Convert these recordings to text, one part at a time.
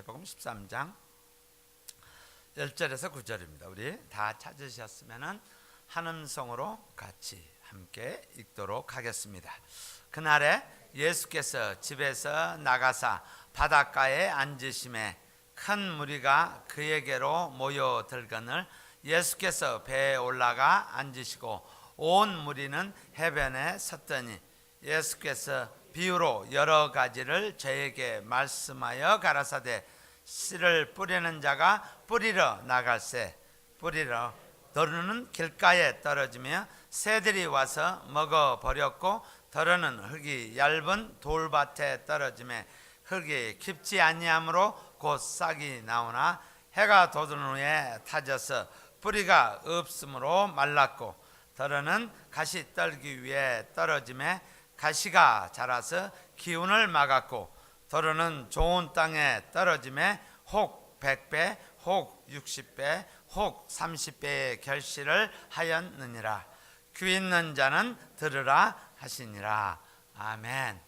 마태복음 13장 1절에서 9절입니다. 우리 다 찾으셨으면 한 음성으로 같이 함께 읽도록 하겠습니다. 그날에 예수께서 집에서 나가사 바닷가에 앉으심에 큰 무리가 그에게로 모여들거늘 예수께서 배에 올라가 앉으시고 온 무리는 해변에 섰더니 예수께서 비유로 여러 가지를 저에게 말씀하여 가라사대 씨를 뿌리는 자가 뿌리러 나갈새 뿌리러 더러는 길가에 떨어지며 새들이 와서 먹어버렸고 더러는 흙이 얇은 돌밭에 떨어지며 흙이 깊지 아니하므로 곧 싹이 나오나 해가 돋은 후에 타져서 뿌리가 없으므로 말랐고 더러는 가시떨기 위에 떨어지며 가시가 자라서 기운을 막았고 더러는 좋은 땅에 떨어지며 혹 100배 혹 60배 혹 30배의 결실을 하였느니라. 귀 있는 자는 들으라 하시니라. 아멘.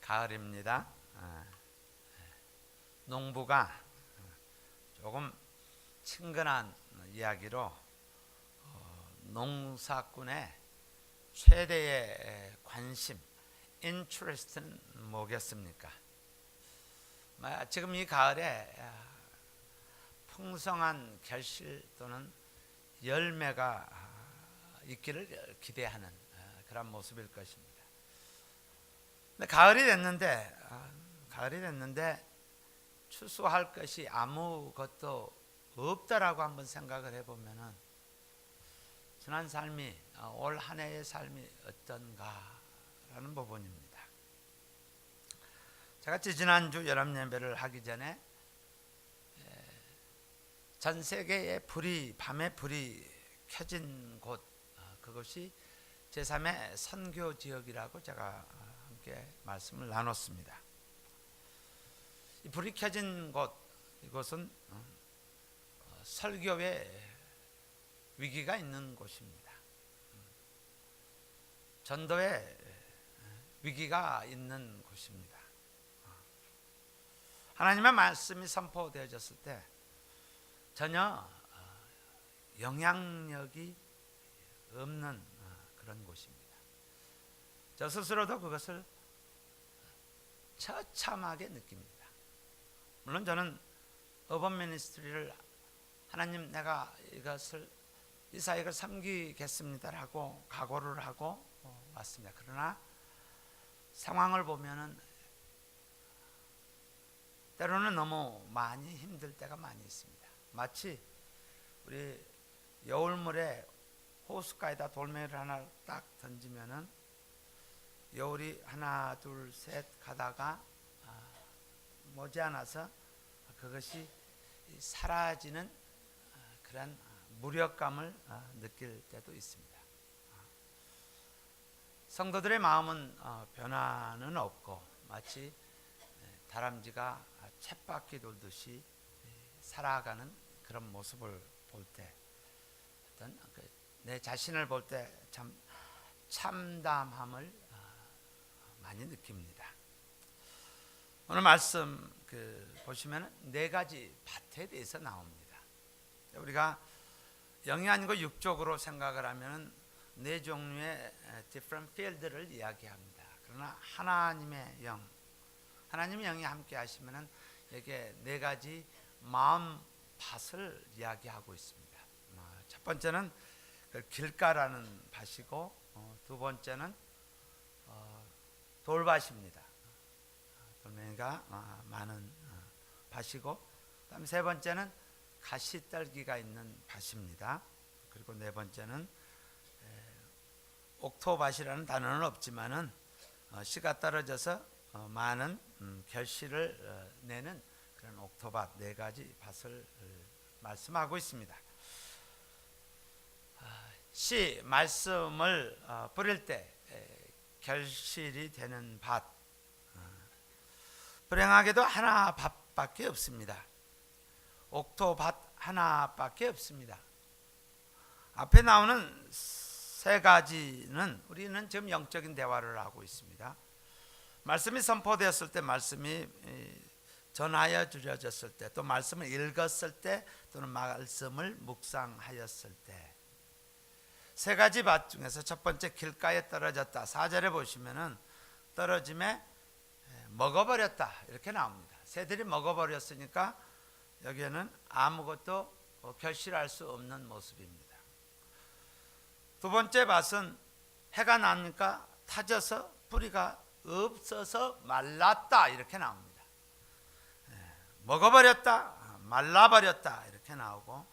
가을입니다. 농부가 조금 친근한 이야기로 농사꾼의 최대의 관심, interest는 뭐겠습니까? 지금 이 가을에 풍성한 결실 또는 열매가 있기를 기대하는 그런 모습일 것입니다. 근데 가을이 됐는데 추수할 것이 아무것도 없다라고 한번 생각을 해보면은 지난 삶이 올 한 해의 삶이 어떤가라는 부분입니다. 제가 지난주 연합 예배를 하기 전에 전 세계에 밤에 불이 켜진 곳, 그것이 제3의 선교 지역이라고 제가 함께 말씀을 나눴습니다. 이 불이 켜진 곳, 이곳은 설교에 위기가 있는 곳입니다. 전도에 위기가 있는 곳입니다. 하나님의 말씀이 선포되어졌을 때 전혀 영향력이 없는 그런 곳입니다. 저 스스로도 그것을 처참하게 느낍니다. 물론 저는 어번 미니스트리를 하나님 내가 이 사역을 섬기겠습니다라고 각오를 하고 왔습니다. 그러나 상황을 보면은 때로는 너무 많이 힘들 때가 많이 있습니다. 마치 우리 여울물에 호숫가에다 돌멩이를 하나 딱 던지면은 여울이 하나 둘 셋 가다가 머지않아서 그것이 사라지는 그런 무력감을 느낄 때도 있습니다. 성도들의 마음은 변화는 없고 마치 다람쥐가 쳇바퀴 돌듯이 살아가는 그런 모습을 볼 때 어떤 내 자신을 볼 때 참 참담함을 많이 느낍니다. 오늘 말씀 보시면 네 가지 밭에 대해서 나옵니다. 우리가 영이 아니고 육적으로 생각을 하면 네 종류의 different field를 이야기합니다. 그러나 하나님의 영이 함께 하시면은 이게 네 가지 마음 밭을 이야기하고 있습니다. 첫 번째는 길가라는 밭이고 두 번째는 돌밭입니다. 돌멩이가 많은 밭이고 그다음 세 번째는 가시떨기가 있는 밭입니다. 그리고 네 번째는 옥토밭이라는 단어는 없지만은 씨가 떨어져서 많은 결실을 내는 그런 옥토밭 네 가지 밭을 말씀하고 있습니다. 씨 말씀을 뿌릴 때 결실이 되는 밭, 불행하게도 하나 밭밖에 없습니다. 옥토밭 하나밖에 없습니다. 앞에 나오는 세 가지는 우리는 지금 영적인 대화를 하고 있습니다. 말씀이 선포되었을 때, 말씀이 전하여 주어졌을 때, 또 말씀을 읽었을 때, 또는 말씀을 묵상하였을 때, 세 가지 밭 중에서 첫 번째 길가에 떨어졌다. 4절에 보시면은 떨어짐에 먹어버렸다 이렇게 나옵니다. 새들이 먹어버렸으니까 여기에는 아무것도 결실할 수 없는 모습입니다. 두 번째 밭은 해가 나니까 타져서 뿌리가 없어서 말랐다 이렇게 나옵니다. 먹어버렸다, 말라버렸다 이렇게 나오고,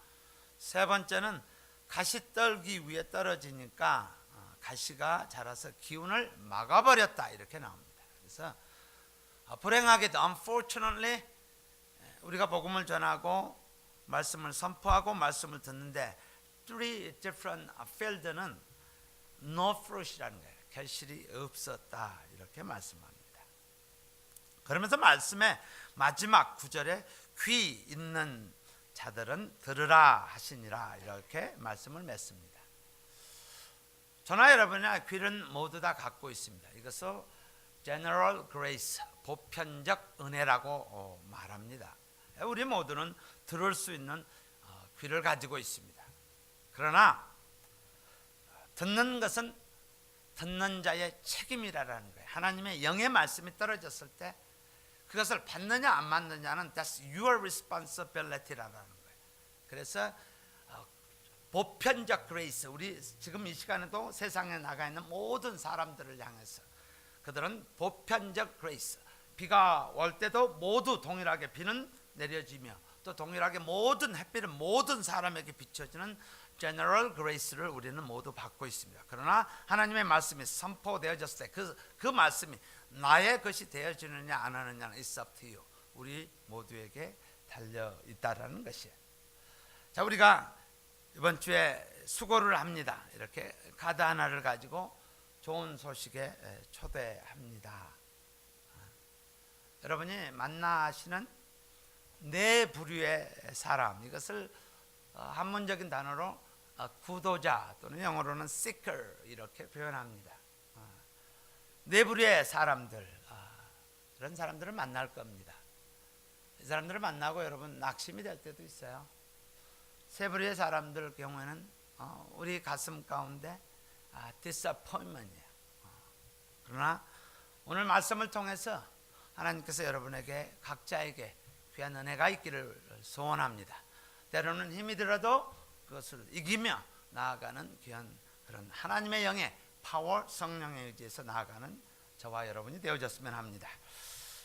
세 번째는 가시떨기 위에 떨어지니까 가시가 자라서 기운을 막아버렸다 이렇게 나옵니다. 그래서 불행하게도 unfortunately 우리가 복음을 전하고 말씀을 선포하고 말씀을 듣는데 three different field는 no fruit이라는 거예요. 결실이 없었다 이렇게 말씀합니다. 그러면서 말씀의 마지막 구절에 귀 있는 자들은 들으라 하시니라 이렇게 말씀을 맺습니다. 저나 여러분의 귀는 모두 다 갖고 있습니다. 이것을 general grace, 보편적 은혜라고 말합니다. 우리 모두는 들을 수 있는 귀를 가지고 있습니다. 그러나 듣는 것은 듣는 자의 책임이라는 거예요. 하나님의 영의 말씀이 떨어졌을 때 그것을 받느냐 안 받느냐는 that's your responsibility라는 거예요. 그래서 보편적 그레이스, 우리 지금 이 시간에도 세상에 나가 있는 모든 사람들을 향해서 그들은 보편적 그레이스, 비가 올 때도 모두 동일하게 비는 내려지며 또 동일하게 모든 햇빛은 모든 사람에게 비춰지는 general grace를 우리는 모두 받고 있습니다. 그러나 하나님의 말씀이 선포되어졌을 때 그 말씀이 나의 것이 되어지느냐 안 하느냐는 it's up to you. 우리 모두에게 달려 있다라는 것이에요. 자, 우리가 이번 주에 수고를 합니다. 이렇게 카드 하나를 가지고 좋은 소식에 초대합니다. 여러분이 만나시는 네 부류의 사람, 이것을 한문적인 단어로 구도자 또는 영어로는 seeker 이렇게 표현합니다. 네 부류의 사람들, 이런 사람들을 만날 겁니다. 이 사람들을 만나고 여러분 낙심이 될 때도 있어요. 세 부류의 사람들 경우에는 우리 가슴 가운데 disappointment이에요. 그러나 오늘 말씀을 통해서 하나님께서 여러분에게 각자에게 귀한 은혜가 있기를 소원합니다. 때로는 힘이 들어도 그것을 이기며 나아가는 귀한 그런 하나님의 영의 파워, 성령에 의지해서 나아가는 저와 여러분이 되어졌으면 합니다.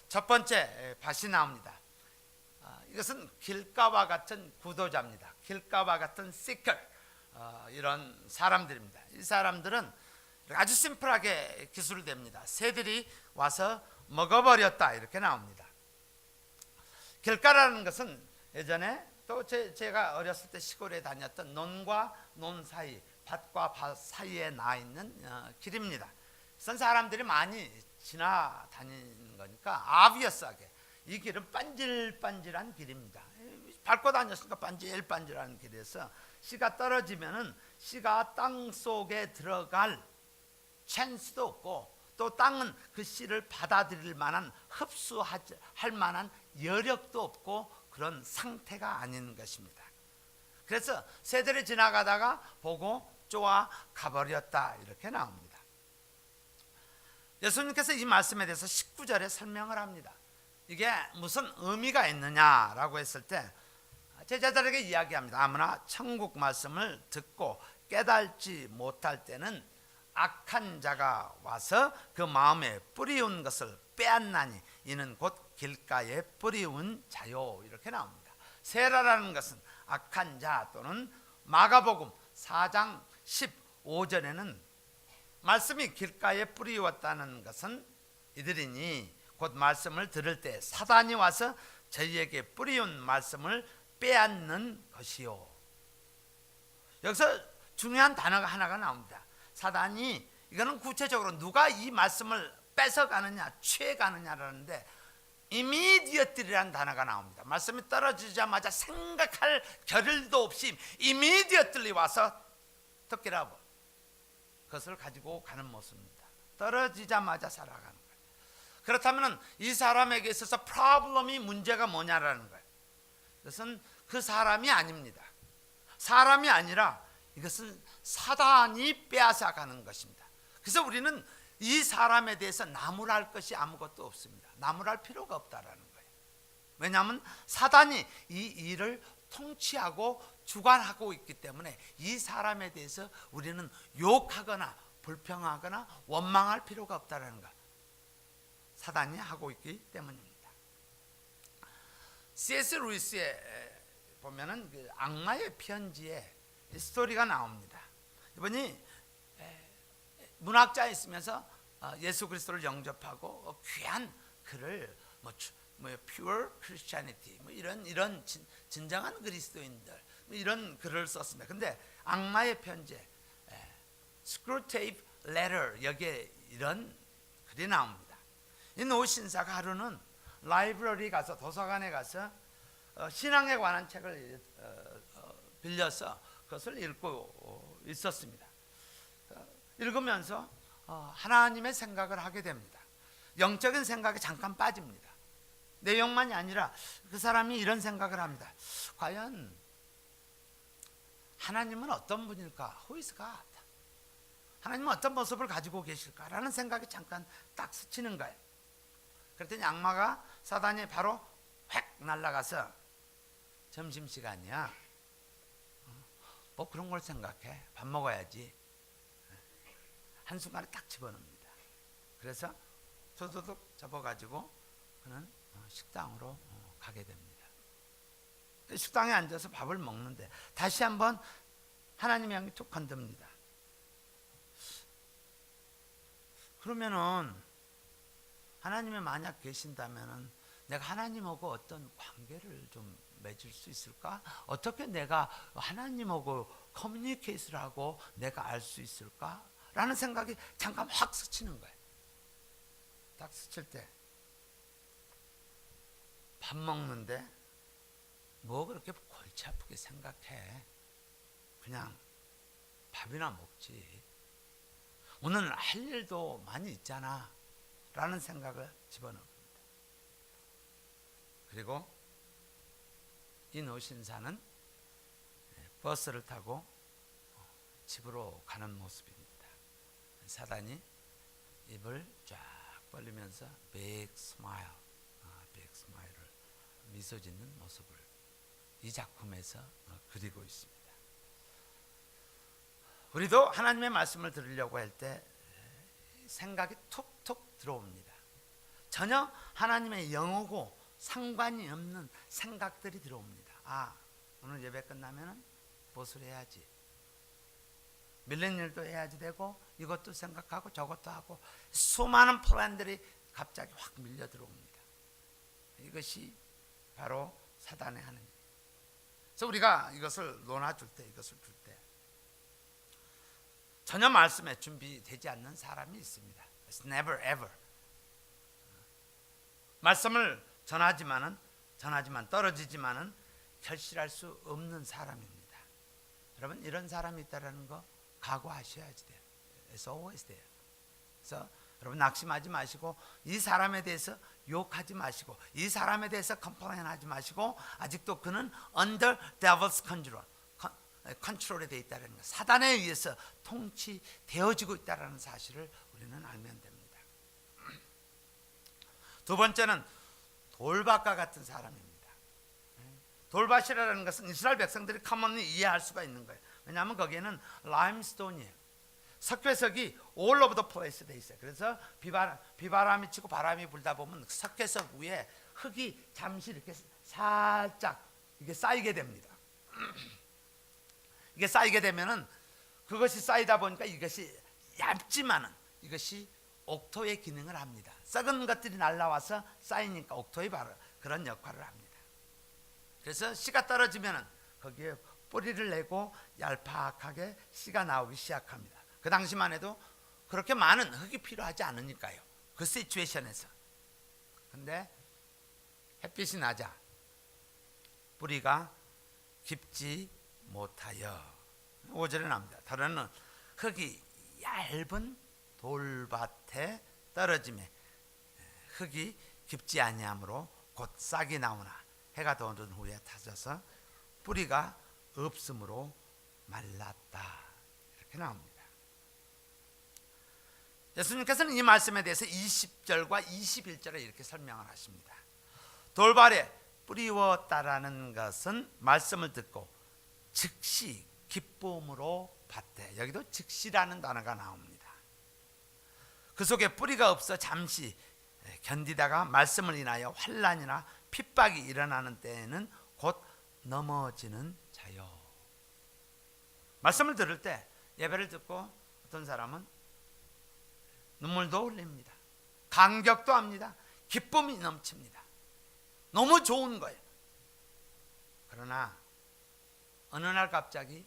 첫 번째 밭이 나옵니다. 이것은 길가와 같은 구도자입니다. 길가와 같은 seeker, 이런 사람들입니다. 이 사람들은 아주 심플하게 기술됩니다. 새들이 와서 먹어버렸다 이렇게 나옵니다. 길가라는 것은 예전에 또 제가 어렸을 때 시골에 다녔던 논과 논 사이, 밭과 밭 사이에 나 있는 길입니다. 그래서 사람들이 많이 지나다니는 거니까 obvious하게 이 길은 반질반질한 길입니다. 밟고 다녔으니까 반질반질한 길에서 씨가 떨어지면은 씨가 땅 속에 들어갈 찬스도 없고 또 땅은 그 씨를 받아들일 만한 흡수할 만한 여력도 없고 그런 상태가 아닌 것입니다. 그래서 새들이 지나가다가 보고 쪼아 가버렸다 이렇게 나옵니다. 예수님께서 이 말씀에 대해서 19절에 설명을 합니다. 이게 무슨 의미가 있느냐라고 했을 때 제자들에게 이야기합니다. 아무나 천국 말씀을 듣고 깨달지 못할 때는 악한 자가 와서 그 마음에 뿌리운 것을 빼앗나니 이는 곧 길가에 뿌리운 자요 이렇게 나옵니다. 세라라는 것은 악한 자 또는 마가복음 4장 15절에는 말씀이 길가에 뿌리웠다는 것은 이들이니 곧 말씀을 들을 때 사단이 와서 저희에게 뿌리운 말씀을 빼앗는 것이요. 여기서 중요한 단어가 하나가 나옵니다. 사단이, 이거는 구체적으로 누가 이 말씀을 뺏어가느냐 취해가느냐라는데 immediately라는 단어가 나옵니다. 말씀이 떨어지자마자 생각할 겨를도 없이 immediately 와서 토끼라고 그것을 가지고 가는 모습입니다. 떨어지자마자 살아가는 거예요. 그렇다면 이 사람에게 있어서 프로블럼이 문제가 뭐냐라는 거예요. 이것은 그 사람이 아닙니다. 사람이 아니라 이것은 사단이 빼앗아가는 것입니다. 그래서 우리는 이 사람에 대해서 나무랄 것이 아무것도 없습니다. 나무랄 필요가 없다라는 거예요. 왜냐하면 사단이 이 일을 통치하고 주관하고 있기 때문에 이 사람에 대해서 우리는 욕하거나 불평하거나 원망할 필요가 없다는 것, 사단이 하고 있기 때문입니다. C.S. 루이스에 보면은 그 악마의 편지에 스토리가 나옵니다. 이분이 문학자였으면서 예수 그리스도를 영접하고 귀한 글을 pure Christianity 이런 진정한 그리스도인들 이런 글을 썼습니다. 근데 악마의 편지에 Screwtape Letter 여기에 이런 글이 나옵니다. 이 노 신사가 하루는 라이브러리 가서 도서관에 가서 신앙에 관한 책을 빌려서 그것을 읽고 있었습니다. 읽으면서 하나님의 생각을 하게 됩니다. 영적인 생각에 잠깐 빠집니다. 내용만이 아니라 그 사람이 이런 생각을 합니다. 과연 하나님은 어떤 분일까? Who is God? 하나님은 어떤 모습을 가지고 계실까라는 생각이 잠깐 딱 스치는 거예요. 그랬더니 악마가 사단이 바로 획 날아가서 점심시간이야. 뭐 그런 걸 생각해. 밥 먹어야지. 한순간에 딱 집어넣습니다. 그래서 도도둑 접어가지고 그는 식당으로 가게 됩니다. 식당에 앉아서 밥을 먹는데 다시 한번 하나님의 영이 툭 건듭니다. 그러면은 하나님이 만약 계신다면은 내가 하나님하고 어떤 관계를 좀 맺을 수 있을까? 어떻게 내가 하나님하고 커뮤니케이트를 하고 내가 알 수 있을까? 라는 생각이 잠깐 확 스치는 거예요. 딱 스칠 때 밥 먹는데 뭐 그렇게 골치 아프게 생각해. 그냥 밥이나 먹지. 오늘 할 일도 많이 있잖아 라는 생각을 집어넣습니다. 그리고 이 노신사는 버스를 타고 집으로 가는 모습입니다. 사단이 입을 쫙 벌리면서 big smile, big smile을 미소 짓는 모습을 이 작품에서 그리고 있습니다. 우리도 하나님의 말씀을 들으려고 할 때 생각이 툭툭 들어옵니다. 전혀 하나님의 영어고 상관이 없는 생각들이 들어옵니다. 오늘 예배 끝나면은 무엇을 해야지, 밀린 일도 해야지 되고 이것도 생각하고 저것도 하고 수많은 플랜들이 갑자기 확 밀려 들어옵니다. 이것이 바로 사단의 하는 일. 그래서 우리가 이것을 논해줄 때, 이것을 줄 때 전혀 말씀에 준비되지 않는 사람이 있습니다. It's never ever. 말씀을 전하지만 떨어지지만은 결실할 수 없는 사람입니다. 여러분 이런 사람이 있다라는 거 각오하셔야지 돼요. It's always there. 그래서 여러분 낙심하지 마시고 이 사람에 대해서 욕하지 마시고 이 사람에 대해서 컴플레인하지 마시고 아직도 그는 under devil's 컨트롤에 되어 있다는 것, 사단에 의해서 통치되어지고 있다는 사실을 우리는 알면 됩니다. 두 번째는 돌밭과 같은 사람입니다. 돌밭이라는 것은 이스라엘 백성들이 커먼리 이해할 수가 있는 거예요. 왜냐하면 거기에는 라임스톤이에요. 석회석이 all over the place 돼 있어요. 그래서 비바람이 치고 바람이 불다 보면 석회석 위에 흙이 잠시 이렇게 살짝 이게 쌓이게 됩니다. 이게 쌓이게 되면은 그것이 쌓이다 보니까 이것이 얇지만은 이것이 옥토의 기능을 합니다. 썩은 것들이 날라와서 쌓이니까 옥토의 바로 그런 역할을 합니다. 그래서 씨가 떨어지면은 거기에 뿌리를 내고 얄팍하게 씨가 나오기 시작합니다. 그 당시만 해도 그렇게 많은 흙이 필요하지 않으니까요. 그 시츄에이션에서. 근데 햇빛이 나자 뿌리가 깊지 못하여 5절에 나옵니다. 다른 흙이 얇은 돌밭에 떨어짐에 흙이 깊지 아니하므로 곧 싹이 나오나 해가 돋은 후에 타져서 뿌리가 없으므로 말랐다. 이렇게 나옵니다. 예수님께서는 이 말씀에 대해서 20절과 21절에 이렇게 설명을 하십니다. 돌발에 뿌리웠다라는 것은 말씀을 듣고 즉시 기쁨으로 받되, 여기도 즉시라는 단어가 나옵니다. 그 속에 뿌리가 없어 잠시 견디다가 말씀을 인하여 환난이나 핍박이 일어나는 때에는 곧 넘어지는 자요. 말씀을 들을 때, 예배를 듣고 어떤 사람은 눈물도 흘립니다. 감격도 합니다. 기쁨이 넘칩니다. 너무 좋은 거예요. 그러나 어느 날 갑자기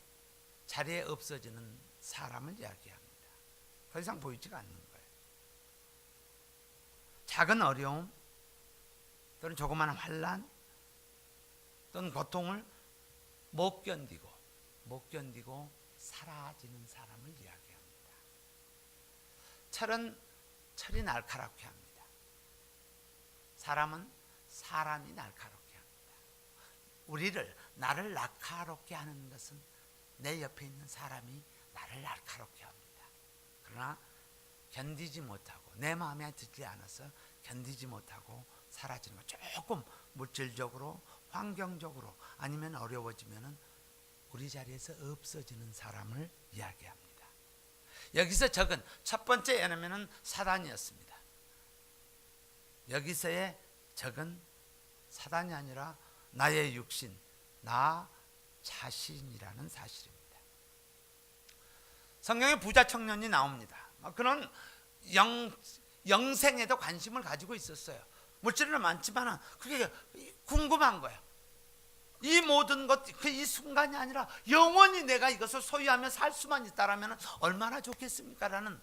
자리에 없어지는 사람을 이야기합니다. 더 이상 보이지가 않는 거예요. 작은 어려움 또는 조그마한 환난 또는 고통을 못 견디고 사라지는 사람을 이야기합니다. 철이 날카롭게 합니다. 사람은 사람이 날카롭게 합니다. 나를 날카롭게 하는 것은 내 옆에 있는 사람이 나를 날카롭게 합니다. 그러나 견디지 못하고, 내 마음에 들지 않아서 견디지 못하고 사라지는 것, 조금 물질적으로, 환경적으로 아니면 어려워지면은 우리 자리에서 없어지는 사람을 이야기합니다. 여기서 적은 첫 번째 에너미는 사단이었습니다. 여기서의 적은 사단이 아니라 나의 육신, 나 자신이라는 사실입니다. 성경에 부자 청년이 나옵니다. 그는 영생에도 관심을 가지고 있었어요. 물질은 많지만 그게 궁금한 거예요. 이 모든 것, 이 순간이 아니라 영원히 내가 이것을 소유하며 살 수만 있다라면 얼마나 좋겠습니까? 라는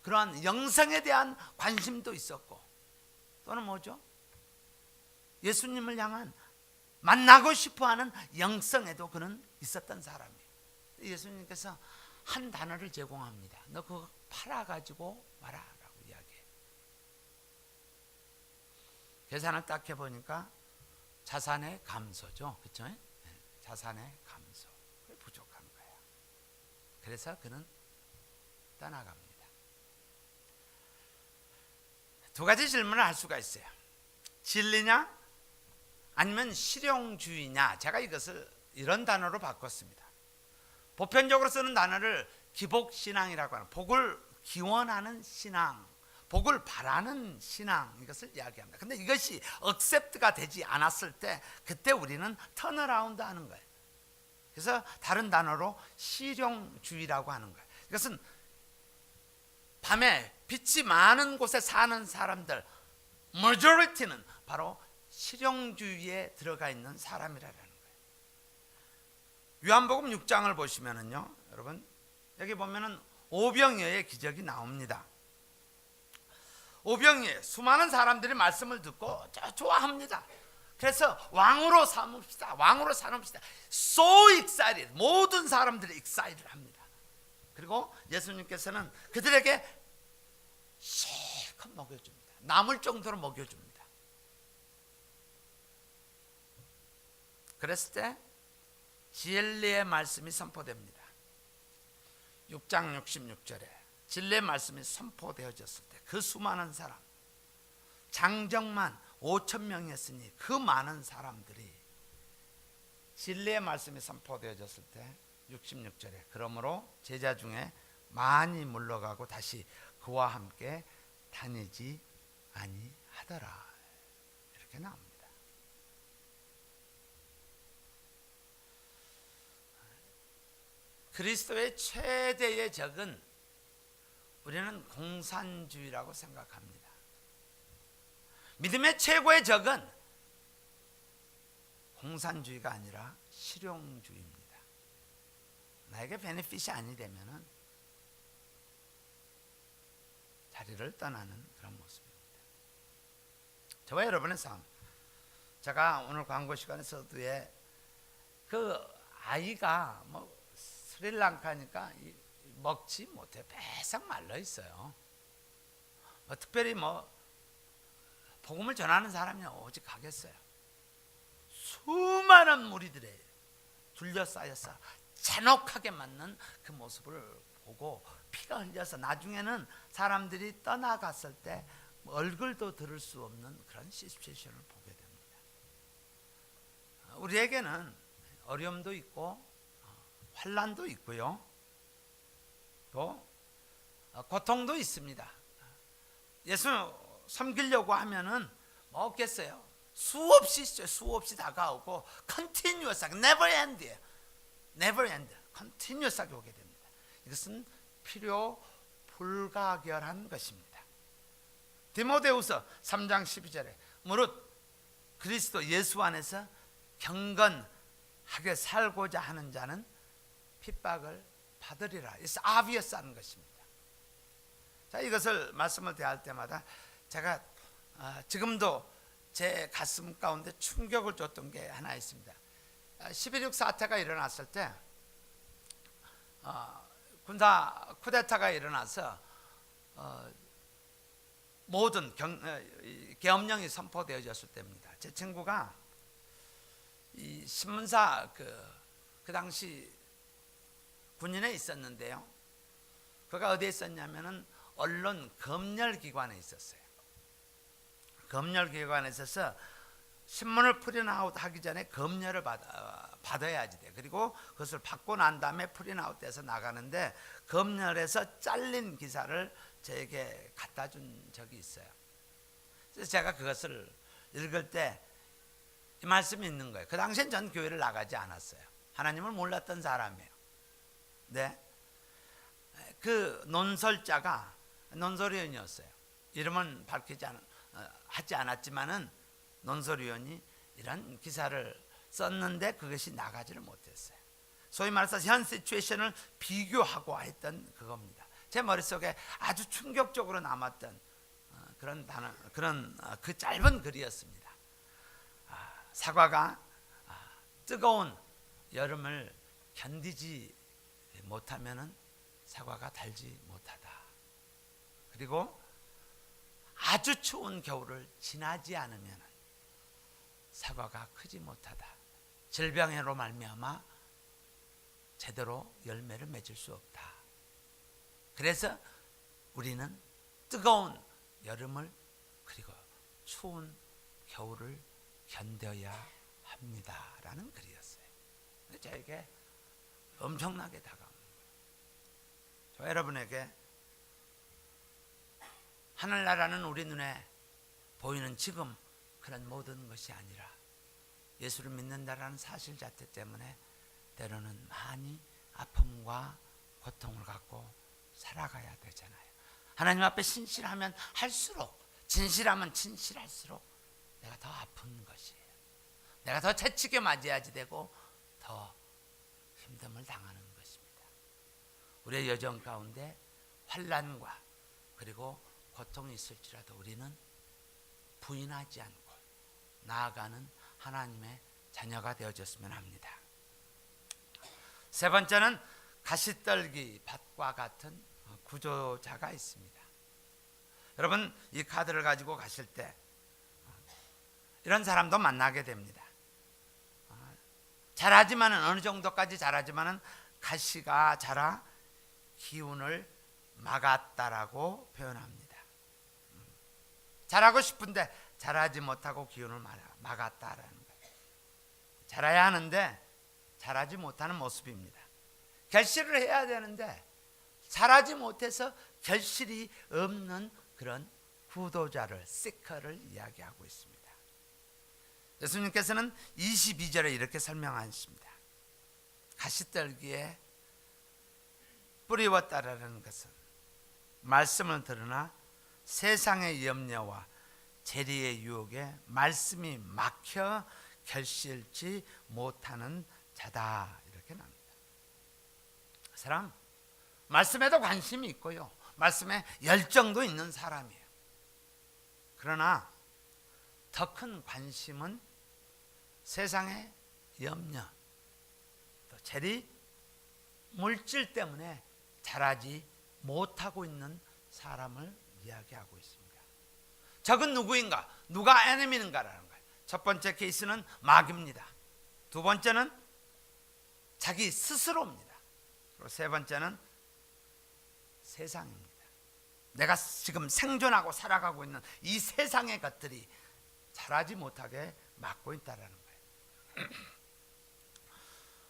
그러한 영생에 대한 관심도 있었고, 또는 뭐죠? 예수님을 향한 만나고 싶어하는 영성에도 그는 있었던 사람이에요. 예수님께서 한 단어를 제공합니다. 너 그거 팔아가지고 와라 라고 이야기해요. 계산을 딱 해보니까 자산의 감소죠. 그렇죠? 자산의 감소. 부족한 거예요. 그래서 그는 떠나갑니다. 두 가지 질문을 할 수가 있어요. 진리냐? 아니면 실용주의냐? 제가 이것을 이런 단어로 바꿨습니다. 보편적으로 쓰는 단어를 기복신앙이라고 하는, 복을 기원하는 신앙, 복을 바라는 신앙, 이것을 이야기합니다. 근데 이것이 억셉트가 되지 않았을 때, 그때 우리는 턴어라운드 하는 거예요. 그래서 다른 단어로 실용주의라고 하는 거예요. 이것은 밤에 빛이 많은 곳에 사는 사람들, majority는 바로 실용주의에 들어가 있는 사람이라는 거예요. 요한복음 6장을 보시면은요, 여러분, 여기 보면은 오병이어의 기적이 나옵니다. 오병이어, 수많은 사람들이 말씀을 듣고 좋아합니다. 그래서 왕으로 삼읍시다, 왕으로 삼읍시다. So excited, 모든 사람들이 excited 합니다. 그리고 예수님께서는 그들에게 실컷 먹여줍니다. 남을 정도로 먹여줍니다. 그랬을 때 진리의 말씀이 선포됩니다. 6장 66절에 진리의 말씀이 선포되어졌을 때 그 수많은 사람, 장정만 5,000명이었으니 그 많은 사람들이 진리의 말씀이 선포되어졌을 때 66절에 그러므로 제자 중에 많이 물러가고 다시 그와 함께 다니지 아니하더라, 이렇게 나옵니다. 그리스도의 최대의 적은 우리는 공산주의라고 생각합니다. 믿음의 최고의 적은 공산주의가 아니라 실용주의입니다. 나에게 베네핏이 아니 되면은 자리를 떠나는 그런 모습입니다. 저와 여러분의 삶, 제가 오늘 광고 시간에서도에 그 아이가 뭐 스리랑카니까 먹지 못해 배상 말라 있어요. 특별히 뭐 복음을 전하는 사람이 오직 하겠어요? 수많은 무리들에 둘러싸여서 잔혹하게 맞는 그 모습을 보고 피가 흘려서 나중에는 사람들이 떠나갔을 때 얼굴도 들을 수 없는 그런 시츄에이션을 보게 됩니다. 우리에게는 어려움도 있고 환난도 있고요, 또 고통도 있습니다. 예수 섬기려고 하면은 뭐 없겠어요? 수없이 있어요. 수없이 다가오고 컨티뉴어스하게 never end이에요. never end, 컨티뉴어스하게 오게 됩니다. 이것은 필요 불가결한 것입니다. 디모데후서 3장 12절에 무릇 그리스도 예수 안에서 경건하게 살고자 하는 자는 핍박을 받으리라. It's obvious 하는 것입니다. 자, 이것을 말씀을 대할 때마다 제가 지금도 제 가슴 가운데 충격을 줬던 게 하나 있습니다. 11.6 사태가 일어났을 때 군사 쿠데타가 일어나서 모든 계엄령이 선포되어졌을 때입니다. 제 친구가 이 신문사 그 당시 군인에 있었는데요, 그가 어디에 있었냐면은 언론 검열기관에 있었어요. 검열기관에 있어서 신문을 프린아웃 하기 전에 검열을 받아야지 돼. 그리고 그것을 받고 난 다음에 프린아웃돼서 나가는데 검열에서 잘린 기사를 저에게 갖다 준 적이 있어요. 그래서 제가 그것을 읽을 때 이 말씀이 있는 거예요. 그 당시엔 전 교회를 나가지 않았어요. 하나님을 몰랐던 사람이에요. 네. 그 논설자가 논설위원이었어요. 이름은 하지 않았지만은 논설위원이 이런 기사를 썼는데 그것이 나가지를 못했어요. 소위 말해서 현 시츄에이션을 비교하고 했던 그겁니다. 제 머릿속에 아주 충격적으로 남았던 그런 단어, 그런 그 짧은 글이었습니다. 사과가 뜨거운 여름을 견디지 못하면은 사과가 달지 못하다. 그리고 아주 추운 겨울을 지나지 않으면 사과가 크지 못하다. 질병으로 말미암아 제대로 열매를 맺을 수 없다. 그래서 우리는 뜨거운 여름을 그리고 추운 겨울을 견뎌야 합니다라는 글이었어요. 저에게 엄청나게 다가옵니다. 저 여러분에게 하늘나라는 우리 눈에 보이는 지금 그런 모든 것이 아니라 예수를 믿는다라는 사실 자체 때문에 때로는 많이 아픔과 고통을 갖고 살아가야 되잖아요. 하나님 앞에 신실하면 할수록, 진실하면 진실할수록 내가 더 아픈 것이에요. 내가 더 채찍에 맞아야지 되고 더 힘듦을 당하는 것입니다. 우리의 여정 가운데 환난과 그리고 고통이 있을지라도 우리는 부인하지 않고 나아가는 하나님의 자녀가 되어졌으면 합니다. 세 번째는 가시떨기 밭과 같은 구조자가 있습니다. 여러분, 이 카드를 가지고 가실 때 이런 사람도 만나게 됩니다. 잘하지만은 어느 정도까지 잘하지만은 가시가 자라 기운을 막았다라고 표현합니다. 잘하고 싶은데 잘하지 못하고 기운을 막았다라는 거예요. 잘해야 하는데 잘하지 못하는 모습입니다. 결실을 해야 되는데 잘하지 못해서 결실이 없는 그런 구도자를, 시커를 이야기하고 있습니다. 예수님께서는 22절에 이렇게 설명하십니다. 가시떨기에 뿌리웠다라는 것은 말씀을 들으나 세상의 염려와 재리의 유혹에 말씀이 막혀 결실치 못하는 자다, 이렇게 나옵니다. 그 사람 말씀에도 관심이 있고요, 말씀에 열정도 있는 사람이에요. 그러나 더 큰 관심은 세상의 염려, 또 재리, 물질 때문에 자라지 못하고 있는 사람을 이야기하고 있습니다. 적은 누구인가? 누가 에너미인가라는 거예요. 첫 번째 케이스는 마귀입니다. 두 번째는 자기 스스로입니다. 그리고 세 번째는 세상입니다. 내가 지금 생존하고 살아가고 있는 이 세상의 것들이 자라지 못하게 막고 있다는 거예요.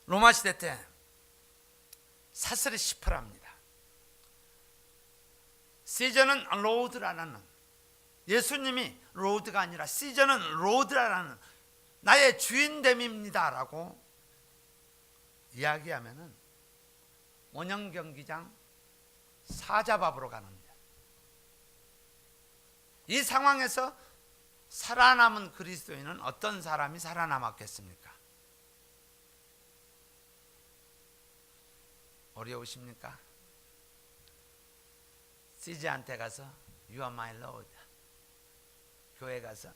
로마 시대 때 사슬이 시퍼랍니다. 시저는 로드라는, 예수님이 로드가 아니라 시저는 로드라는 나의 주인됨입니다 라고 이야기하면은 원형 경기장 사자밥으로 가는데, 이 상황에서 살아남은 그리스도인은 어떤 사람이 살아남았겠습니까? 어려우십니까? 시즈한테 가서 You are my Lord, 교회 가서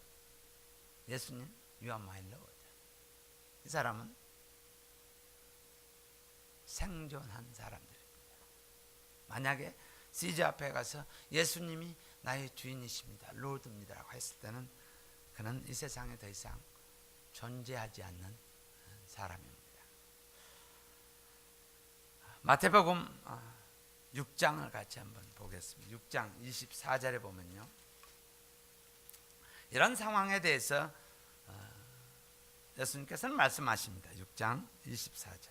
예수님 You are my Lord. 이 사람은 생존한 사람들입니다. 만약에 시즈 앞에 가서 예수님이 나의 주인이십니다, 로드입니다 라고 했을 때는 그는 이 세상에 더 이상 존재하지 않는 사람입니다. 마태복음 6장을 같이 한번 보겠습니다. 6장 24절에 보면요, 이런 상황에 대해서 예수님께서는 말씀하십니다. 6장 24절.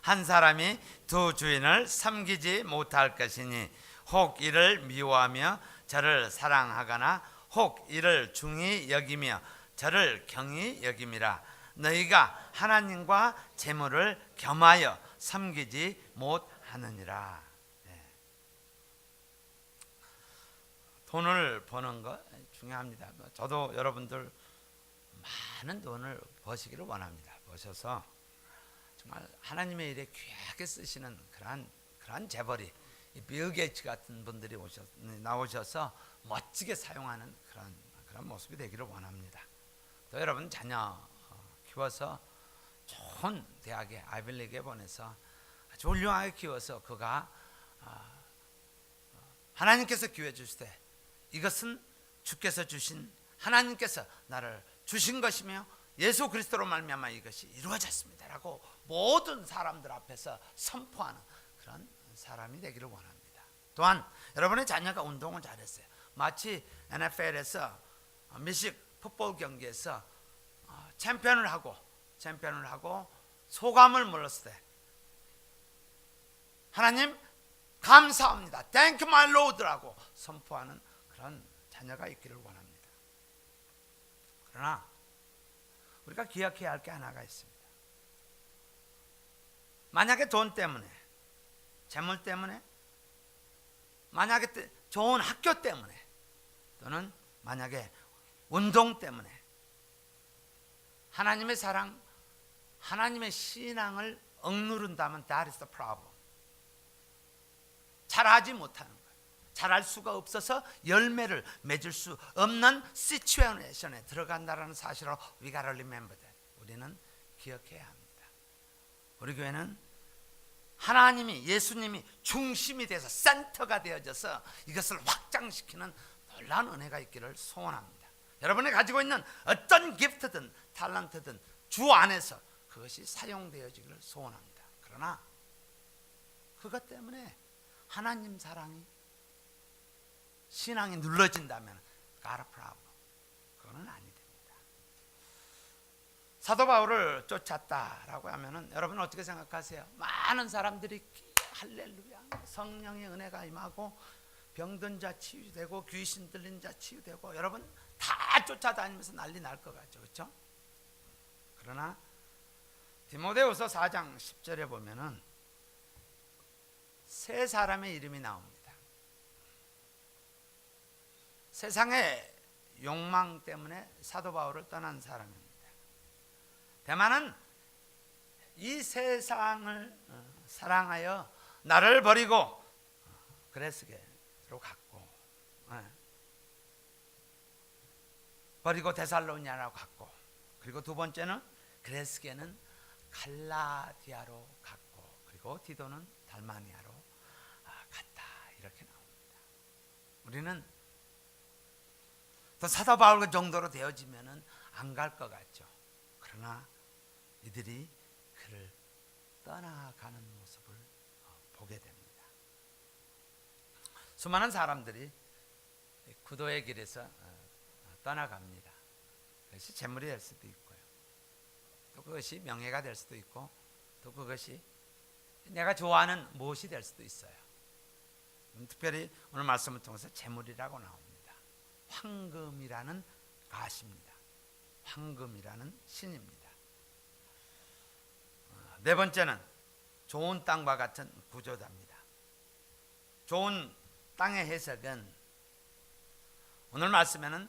한 사람이 두 주인을 섬기지 못할 것이니 혹 이를 미워하며 저를 사랑하거나 혹 이를 중히 여기며 저를 경히 여김이라. 너희가 하나님과 재물을 겸하여 섬기지 못하느니라. 돈을 버는 거 중요합니다. 저도 여러분들 많은 돈을 버시기를 원합니다. 버셔서 정말 하나님의 일에 귀하게 쓰시는 그러한 재벌이, 빌 게이츠 같은 분들이 나오셔서 멋지게 사용하는 그런 모습이 되기를 원합니다. 또 여러분 자녀 키워서 좋은 대학에, 아이빌리그에 보내서 아주 훌륭하게 키워서 그가 하나님께서 기회 주실 때 이것은 주께서 주신, 하나님께서 나를 주신 것이며 예수 그리스도로 말미암아 이것이 이루어졌습니다 라고 모든 사람들 앞에서 선포하는 그런 사람이 되기를 원합니다. 또한 여러분의 자녀가 운동을 잘했어요. 마치 NFL에서 미식 풋볼 경기에서 챔피언을 하고 소감을 물었을 때 하나님 감사합니다, Thank you my Lord라고 선포하는 그런 자녀가 있기를 원합니다. 그러나 우리가 기억해야 할 게 하나가 있습니다. 만약에 돈 때문에, 재물 때문에, 만약에 좋은 학교 때문에, 또는 만약에 운동 때문에 하나님의 사랑, 하나님의 신앙을 억누른다면 that is the problem. 잘하지 못하는 거예요. 잘할 수가 없어서 열매를 맺을 수 없는 시츄에이션에 들어간다는 사실을 we gotta remember that. 우리는 기억해야 합니다. 우리 교회는 하나님이, 예수님이 중심이 돼서 센터가 되어져서 이것을 확장시키는 놀라운 은혜가 있기를 소원합니다. 여러분이 가지고 있는 어떤 기프트든 탤런트든 주 안에서 그것이 사용되어지기를 소원합니다. 그러나 그것 때문에 하나님 사랑이, 신앙이 눌러진다면 God a problem. 그거는 아니 됩니다. 사도 바울을 쫓았다라고 하면은 여러분 어떻게 생각하세요? 많은 사람들이 할렐루야, 성령의 은혜가 임하고 병든 자 치유되고 귀신 들린 자 치유되고 여러분 다 쫓아다니면서 난리 날 것 같죠, 그렇죠? 그러나 디모데후서 4장 10절에 보면은 세 사람의 이름이 나옵니다. 세상의 욕망 때문에 사도 바울을 떠난 사람입니다. 대만은 이 세상을 사랑하여 나를 버리고 그레스게로 갔고, 버리고 데살로니아로 갔고, 그리고 두 번째는 그레스게는 갈라디아로 갔고, 그리고 디도는 달마니아로 갔다, 이렇게 나옵니다. 우리는 또 사도 바울 정도로 되어지면은 안 갈 것 같죠. 그러나 이들이 그를 떠나가는 모습을 보게 됩니다. 수많은 사람들이 구도의 길에서 떠나갑니다. 그것이 재물이 될 수도 있고요. 또 그것이 명예가 될 수도 있고, 또 그것이 내가 좋아하는 무엇이 될 수도 있어요. 특별히 오늘 말씀을 통해서 재물이라고 나옵니다. 황금이라는 가시입니다. 황금이라는 신입니다. 네 번째는 좋은 땅과 같은 구조자입니다. 좋은 땅의 해석은 오늘 말씀에는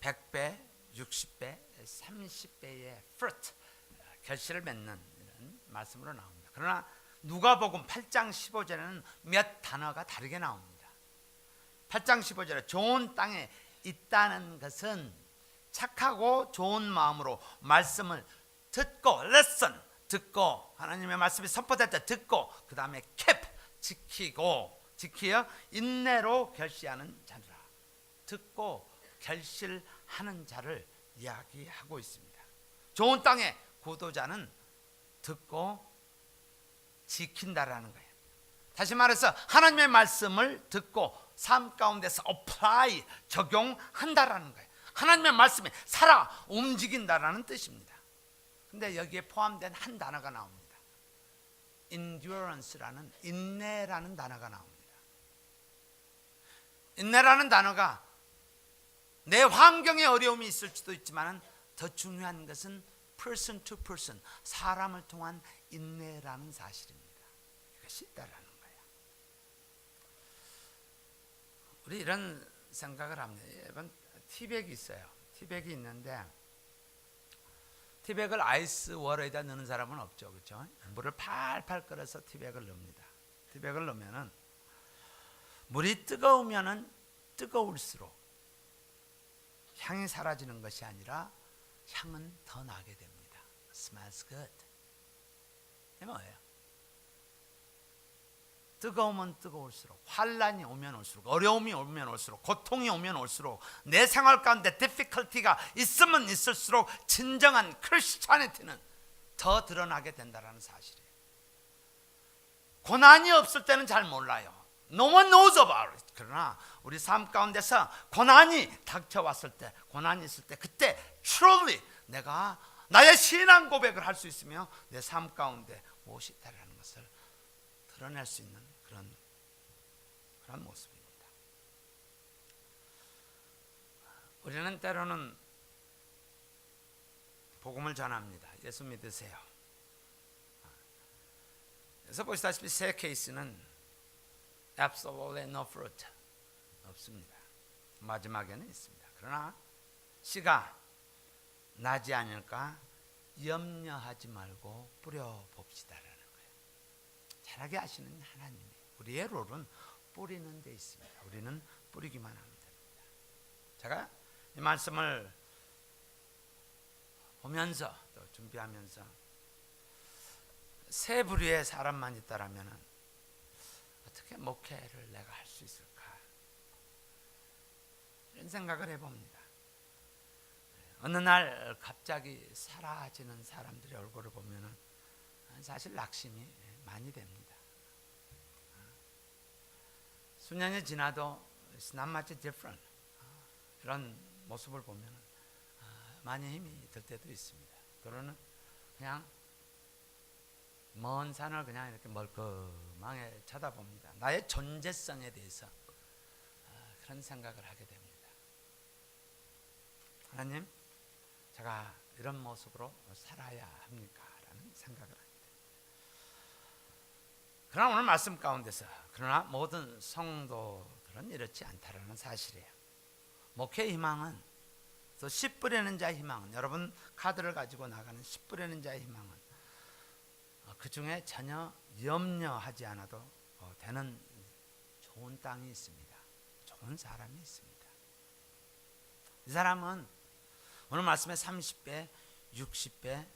100배, 60배, 30배의 fruit, 결실을 맺는 이런 말씀으로 나옵니다. 그러나 누가복음 8장 15절에는 몇 단어가 다르게 나옵니다. 8장 15절에 좋은 땅에 있다는 것은 착하고 좋은 마음으로 말씀을 듣고 레슨 듣고 하나님의 말씀이 선포될 때 듣고 그 다음에 캡 지키어 인내로 결시하는 자라. 듣고 결실하는 자를 이야기하고 있습니다. 좋은 땅의 구도자는 듣고 지킨다라는 거예요. 다시 말해서 하나님의 말씀을 듣고 삶 가운데서 apply, 적용한다라는 거예요. 하나님의 말씀이 살아 움직인다라는 뜻입니다. 근데 여기에 포함된 한 단어가 나옵니다. endurance라는, 인내라는 단어가 나옵니다. 인내라는 단어가 내 환경에 어려움이 있을 수도 있지만 더 중요한 것은 person to person, 사람을 통한 인내라는 사실입니다. 이것이 있다라는 거예요. 우리 이런 생각을 합니다. 여러분, 티백이 있어요. 티백이 있는데 티백을 아이스 워터에다 넣는 사람은 없죠, 그렇죠? 물을 팔팔 끓여서 티백을 넣습니다. 티백을 넣으면은 물이 뜨거우면은 뜨거울수록 향이 사라지는 것이 아니라 향은 더 나게 됩니다. Smells good. 이게 뭐예요? 뜨거우면 뜨거울수록, 환란이 오면 올수록, 어려움이 오면 올수록, 고통이 오면 올수록, 내 생활 가운데 difficulty가 있으면 있을수록 진정한 크리스찬리티는 더 드러나게 된다는 사실이에요. 고난이 없을 때는 잘 몰라요. No one knows about it. 그러나 우리 삶 가운데서 고난이 닥쳐왔을 때, 고난이 있을 때, 그때 truly 내가 나의 신앙 고백을 할 수 있으며 내 삶 가운데 무엇이 있다라는 것을 드러낼 수 있는 그런 모습입니다. 우리는 때로는 복음을 전합니다. 예수 믿으세요. 그래서 보시다시피 세 케이스는 absolutely no fruit 없습니다. 마지막에는 있습니다. 그러나 씨가 나지 않을까 염려하지 말고 뿌려봅시다라는 거예요. 잘하게 하시는 하나님이, 우리의 롤은 뿌리는 데 있습니다. 우리는 뿌리기만 하면 됩니다. 제가 이 말씀을 보면서 또 준비하면서 세 부류의 사람만 있다라면 어떻게 목회를 내가 할 수 있을까, 이런 생각을 해봅니다. 어느 날 갑자기 사라지는 사람들의 얼굴을 보면 사실 낙심이 많이 됩니다. 수년이 지나도 it's not much different. 이런 모습을 보면 많이 힘이 들 때도 있습니다. 또는 그냥 먼 산을 그냥 이렇게 멀끔하게 쳐다봅니다. 나의 존재성에 대해서 그런 생각을 하게 됩니다. 하나님, 제가 이런 모습으로 살아야 합니까? 라는 생각을 하게 됩니다. 그러나 오늘 말씀 가운데서 그러나 모든 성도들은 이렇지 않다라는 사실이에요. 목회의 희망은, 또 씨 뿌리는 자의 희망은, 여러분 카드를 가지고 나가는 씨 뿌리는 자의 희망은 그 중에 전혀 염려하지 않아도 되는 좋은 땅이 있습니다. 좋은 사람이 있습니다. 이 사람은 오늘 말씀에 30배, 60배,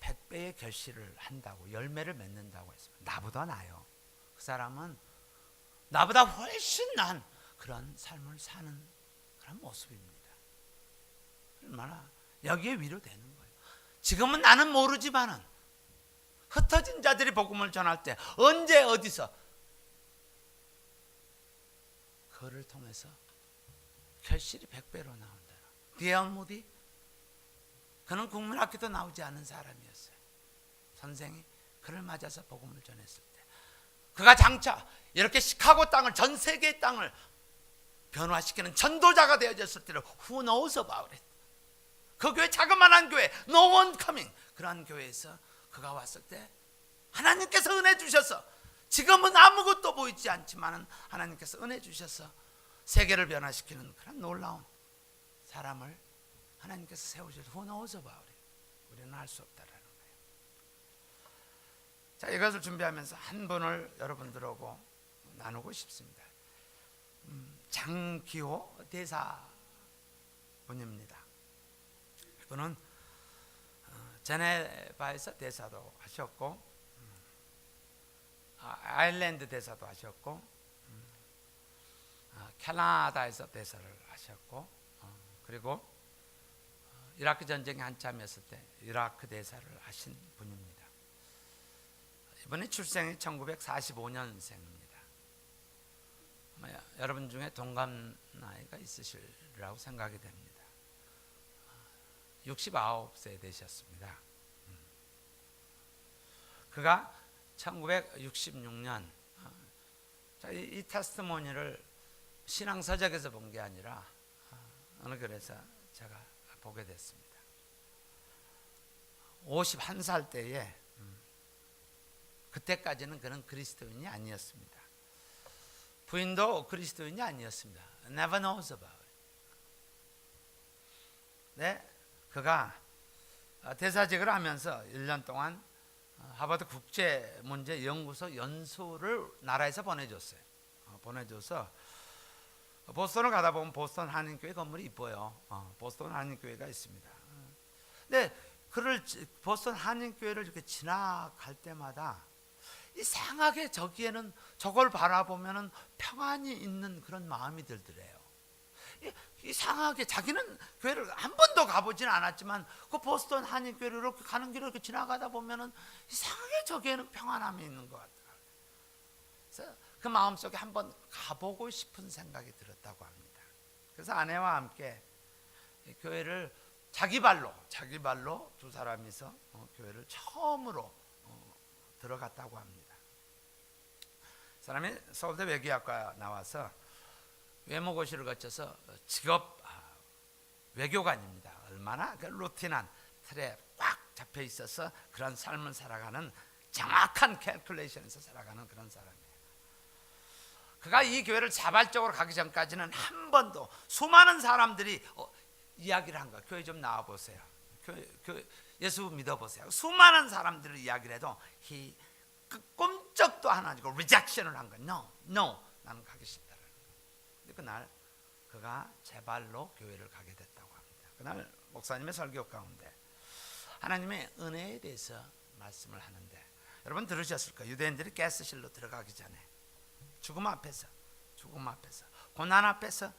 100배의 결실을 한다고, 열매를 맺는다고 했습니다. 나보다 나요. 그 사람은 나보다 훨씬 난 그런 삶을 사는 그런 모습입니다. 얼마나 여기에 위로되는 거예요. 지금은 나는 모르지만은 흩어진 자들이 복음을 전할 때 언제 어디서 그를 통해서 결실이 100배로 나온다. 디언 무디, 그는 국민학교도 나오지 않은 사람이었어요. 선생이 그를 맞아서 복음을 전했을 때 그가 장차 이렇게 시카고 땅을, 전 세계의 땅을 변화시키는 전도자가 되어졌을 때를 who knows about it. 그 교회, 자그마한 교회, no one coming, 그러한 교회에서 그가 왔을 때 하나님께서 은혜 주셔서, 지금은 아무것도 보이지 않지만 하나님께서 은혜 주셔서 세계를 변화시키는 그런 놀라운 사람을 하나님께서 세우셔서 who knows about it. 우리는 알 수 없다라는 거예요. 자, 이것을 준비하면서 한 분을 여러분들하고 나누고 싶습니다. 장기호 대사분입니다. 이분은 제네바에서 대사도 하셨고, 아일랜드 대사도 하셨고, 캐나다에서 대사를 하셨고, 그리고 이라크 전쟁이 한참이었을 때 이라크 대사를 하신 분입니다. 이분의 출생이 1945년생입니다. 여러분 중에 동갑 나이가 있으시리라고 생각이 됩니다. 69세 되셨습니다. 그가 1966년 이 테스트모니를 신앙서적에서 본 게 아니라 어느 글에서 제가 보게 됐습니다. 51살 때에, 그때까지는 그는 그리스도인이 아니었습니다. 부인도 그리스도인이 아니었습니다. Never knows about it. 네, 그가 대사직을 하면서 1년 동안 하버드 국제문제연구소 연수를 나라에서 보내줬어요. 보내줘서 보스턴을 가다 보면 보스턴 한인교회 건물이 이뻐요. 보스턴 한인교회가 있습니다. 근데 그를 보스턴 한인교회를 이렇게 지나갈 때마다 이상하게 저기에는, 저걸 바라보면은 평안이 있는 그런 마음이 들더래요. 이상하게 자기는 교회를 한 번도 가보진 않았지만 그 보스턴 한인교회를 이렇게 가는 길을 이렇게 지나가다 보면은 이상하게 저기에는 평안함이 있는 것 같아요. 그래서 그 마음속에 한번 가보고 싶은 생각이 들었다고 합니다. 그래서 아내와 함께 교회를 자기 발로 두 사람이서 교회를 처음으로 들어갔다고 합니다. 사람이 서울대 외교학과 나와서 외모고시를 거쳐서 직업 외교관입니다. 얼마나 그 루틴한 틀에 꽉 잡혀 있어서 그런 삶을 살아가는, 정확한 캘큘레이션에서 살아가는 그런 사람이에요. 그가 이 교회를 자발적으로 가기 전까지는 한 번도, 수많은 사람들이 이야기를 한 거야. 교회 좀 나와보세요. 예수 믿어보세요. 수많은 사람들을 이야기를 해도 꼼짝도 안 하고 리젝션을 한 거야. No, 나는 가기 싫다라는 거야. 근데 그날 그가 제 발로 교회를 가게 됐다고 합니다. 그날 목사님의 설교 가운데 하나님의 은혜에 대해서 말씀을 하는데, 여러분 들으셨을 거예요. 유대인들이 가스실로 들어가기 전에 죽음 앞에서 고난 앞에서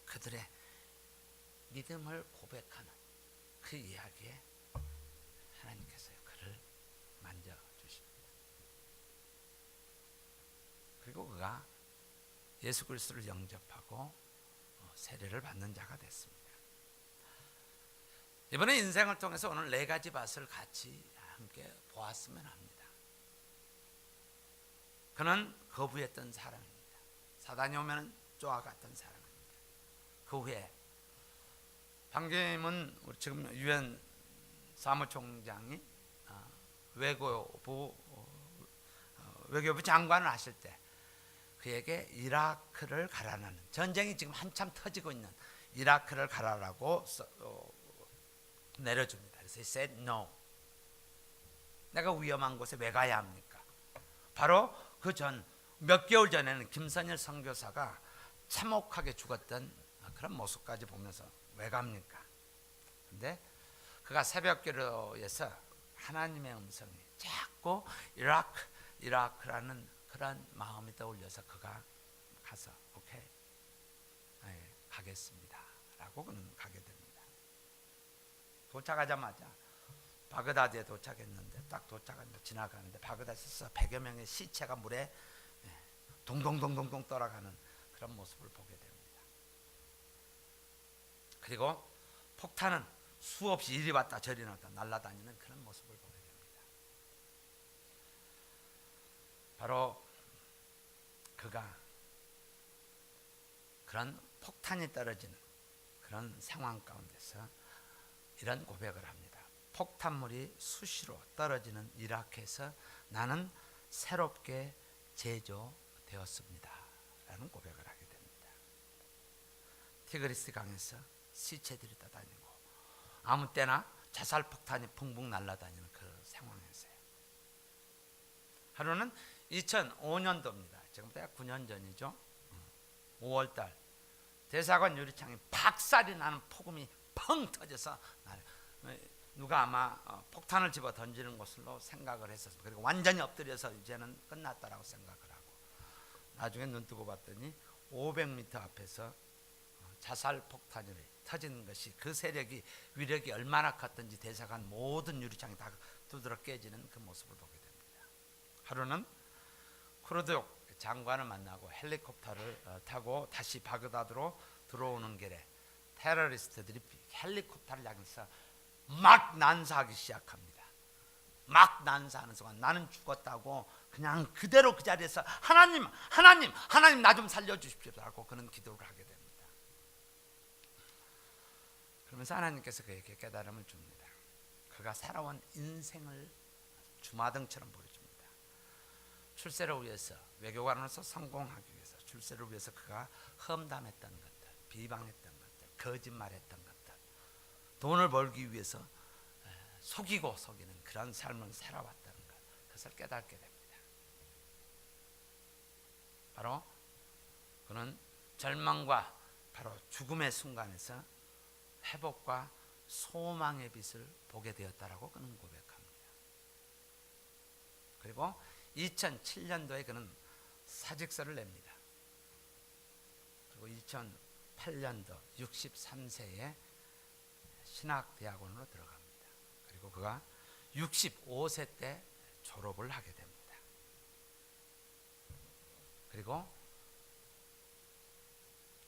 그들의 믿음을 고백하는 그 이야기에 하나님께서 그를 만져주십니다. 그리고 그가 예수 그리스도를 영접하고 세례를 받는 자가 됐습니다. 이번에 인생을 통해서 오늘 4가지 밭을 같이 함께 보았으면 합니다. 그는 거부했던 사람입니다. 사단이 오면 쫓아갔던 사람입니다. 그 후에 반기문 지금 유엔 사무총장이 외교부 장관을 하실 때 그에게 이라크를 가라는, 전쟁이 지금 한참 터지고 있는 이라크를 가라라고 내려줍니다. 그래서 he said no. 내가 위험한 곳에 왜 가야 합니까? 바로 그 전 몇 개월 전에는 김선열 선교사가 참혹하게 죽었던 그런 모습까지 보면서 왜 갑니까? 근데 그가 새벽기도에서 하나님의 음성이 자꾸 이라크라는 그런 마음이 떠올려서 그가 가서 오케이, 가겠습니다 라고 그는 가게 됩니다. 도착하자마자 바그다드에 도착했는데 딱 도착하는데 지나가는데 바그다드에서 100여 명의 시체가 물에 동동동동동 떠나가는 그런 모습을 보게 됩니다. 그리고 폭탄은 수없이 이리 왔다 저리 왔다 날아다니는 그런 모습을 보게 됩니다. 바로 그가 그런 폭탄이 떨어지는 그런 상황 가운데서 이런 고백을 합니다. 폭탄물이 수시로 떨어지는 이라크에서 나는 새롭게 제조되었습니다 라는 고백을 하게 됩니다. 티그리스 강에서 시체들이 떠다니고 아무 때나 자살 폭탄이 붕붕 날아다니는 그 상황에서요. 하루는 2005년도입니다. 지금부터 9년 전이죠. 5월달 대사관 유리창에 박살이 나는 폭음이 펑 터져서 누가 아마 폭탄을 집어 던지는 것으로 생각을 했었습니다. 그리고 완전히 엎드려서 이제는 끝났다라고 생각을 하고 나중에 눈 뜨고 봤더니 500m 앞에서 자살 폭탄이 터지는 것이 그 세력이 위력이 얼마나 컸던지 대사관 모든 유리창이 다 두드러 깨지는 그 모습을 보게 됩니다. 하루는 쿠르드 장관을 만나고 헬리콥터를 타고 다시 바그다드로 들어오는 길에 테러리스트들이 헬리콥터를 향해서 막 난사하기 시작합니다. 막 난사하는 순간 나는 죽었다고 그냥 그대로 그 자리에서 하나님 나 좀 살려주십시오라고 그는 기도를 하게 됩니다. 그러면서 하나님께서 그에게 깨달음을 줍니다. 그가 살아온 인생을 주마등처럼 보여줍니다. 출세를 위해서 외교관으로서 성공하기 위해서 출세를 위해서 그가 험담했던 것들, 비방했던 것들, 거짓말했던 것들, 돈을 벌기 위해서 속이고 속이는 그런 삶을 살아왔다는 것, 그것을 깨닫게 됩니다. 바로 그는 절망과 바로 죽음의 순간에서 회복과 소망의 빛을 보게 되었다라고 그는 고백합니다. 그리고 2007년도에 그는 사직서를 냅니다. 그리고 2008년도 63세에 신학대학원으로 들어갑니다. 그리고 그가 65세 때 졸업을 하게 됩니다. 그리고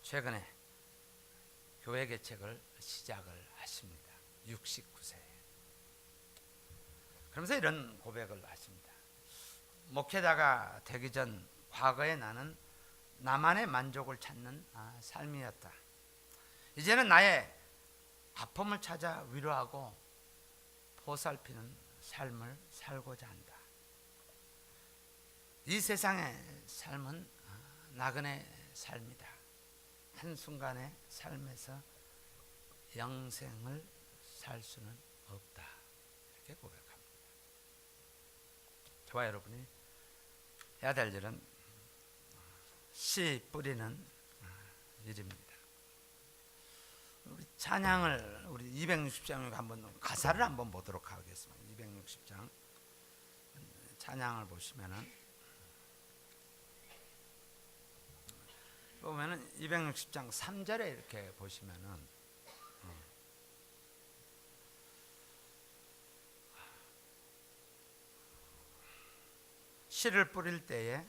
최근에 교회 개척을 시작을 하십니다. 69세에. 그러면서 이런 고백을 하십니다. 목회자가 되기 전 과거에 나는 나만의 만족을 찾는 삶이었다. 이제는 나의 아픔을 찾아 위로하고 보살피는 삶을 살고자 한다. 이 세상의 삶은 나그네 삶이다. 한순간의 삶에서 영생을 살 수는 없다. 이렇게 고백합니다. 저와 여러분이 해야 될 일은 씨 뿌리는 일입니다. 우리 찬양을 우리 260장 한번 가사를 한번 보도록 하겠습니다. 260장 찬양을 보시면은 260장 3절에 이렇게 보시면은 씨를 뿌릴 때에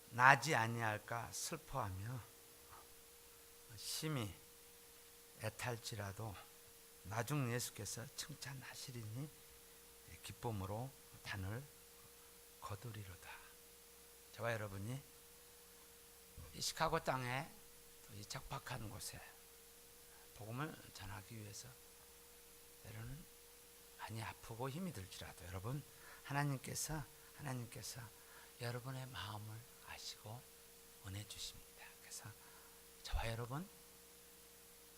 나지 아니할까 슬퍼하며 심히 애탈지라도 나중 예수께서 칭찬하시리니 기쁨으로 단을 거두리로다. 저와 여러분이 이 시카고 땅에 이 적박한 곳에 복음을 전하기 위해서 때로는 많이 아프고 힘이 들지라도 여러분 하나님께서 여러분의 마음을 아시고 은혜 주십니다. 그래서 저와 여러분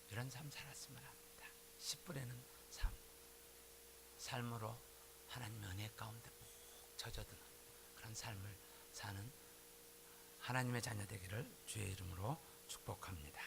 이런 삶 살았으면 합니다. 씨 뿌리는 삶으로 하나님의 은혜 가운데 푹 젖어드는 그런 삶을 사는 하나님의 자녀 되기를 주의 이름으로 축복합니다.